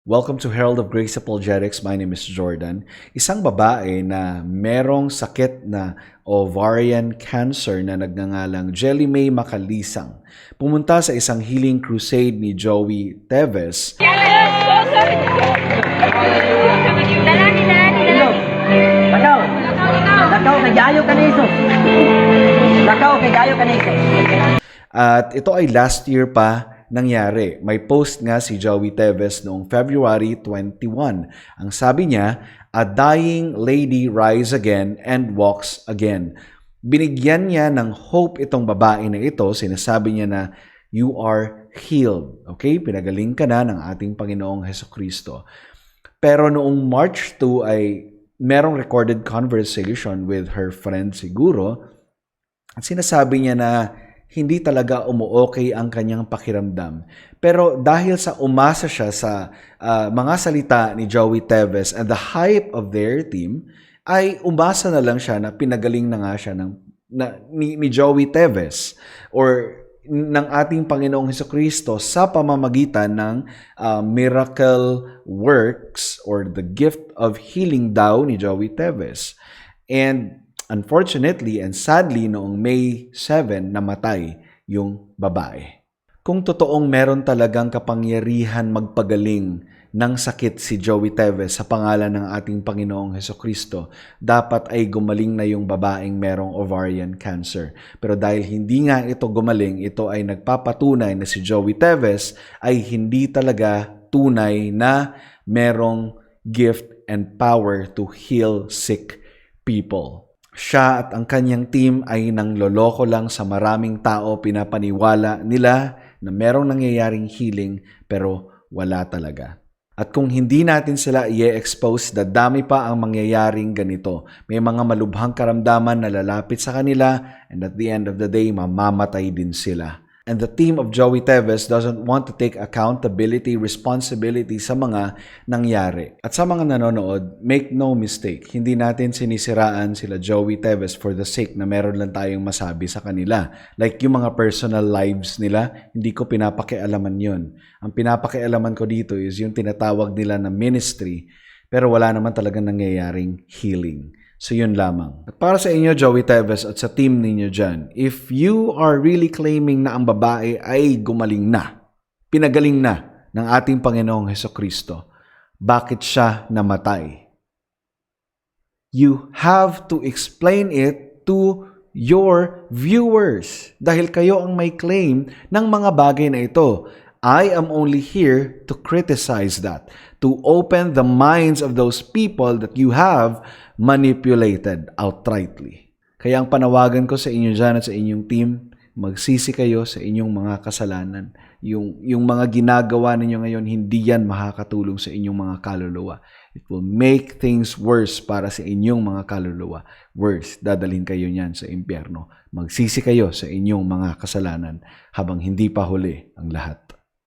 Welcome to Herald of Grace Apologetics. My name is Jordan. Isang babae na merong sakit na ovarian cancer na nagngangalang Jelly May Macalisang pumunta sa isang healing crusade ni Joey Teves. At ito ay last year pa nangyari. May post nga si Joey Teves noong February 21. Ang sabi niya, "A dying lady rise again and walks again." Binigyan niya ng hope itong babae na ito. Sinasabi niya na, "You are healed." Okay? Pinagaling ka na ng ating Panginoong Hesukristo. Pero noong March 2 ay merong recorded conversation with her friend siguro. At sinasabi niya na hindi talaga umuokay ang kanyang pakiramdam. Pero dahil sa umasa siya sa mga salita ni Joey Teves and the hype of their team, ay umasa na lang siya na pinagaling na nga siya ni Joey Teves or ng ating Panginoong Hesukristo sa pamamagitan ng miracle works or the gift of healing daw ni Joey Teves. And unfortunately and sadly, noong May 7, namatay yung babae. Kung totoong meron talagang kapangyarihan magpagaling ng sakit si Joey Teves sa pangalan ng ating Panginoong Hesukristo, dapat ay gumaling na yung babaeng merong ovarian cancer. Pero dahil hindi nga ito gumaling, ito ay nagpapatunay na si Joey Teves ay hindi talaga tunay na merong gift and power to heal sick people. Siya at ang kanyang team ay nangloloko lang sa maraming tao, pinapaniwala nila na merong nangyayaring healing pero wala talaga. At kung hindi natin sila i-expose, dadami pa ang mangyayaring ganito. May mga malubhang karamdaman na lalapit sa kanila and at the end of the day, mamamatay din sila. And the team of Joey Teves doesn't want to take accountability, responsibility sa mga nangyari. At sa mga nanonood, make no mistake, hindi natin sinisiraan sila Joey Teves for the sake na meron lang tayong masabi sa kanila. Like yung mga personal lives nila, hindi ko pinapakialaman yun. Ang pinapakialaman ko dito is yung tinatawag nila na ministry, pero wala naman talagang nangyayaring healing. So yun lamang. At para sa inyo, Joey Teves, at sa team ninyo dyan, if you are really claiming na ang babae ay gumaling na, pinagaling na ng ating Panginoong Hesukristo, bakit siya namatay? You have to explain it to your viewers. Dahil kayo ang may claim ng mga bagay na ito. I am only here to criticize that, to open the minds of those people that you have manipulated outrightly. Kaya ang panawagan ko sa inyo dyan at sa inyong team, magsisi kayo sa inyong mga kasalanan. Yung mga ginagawa ninyo ngayon, hindi yan makakatulong sa inyong mga kaluluwa. It will make things worse para sa inyong mga kaluluwa. Worse, dadalhin kayo niyan sa impyerno. Magsisi kayo sa inyong mga kasalanan habang hindi pa huli ang lahat.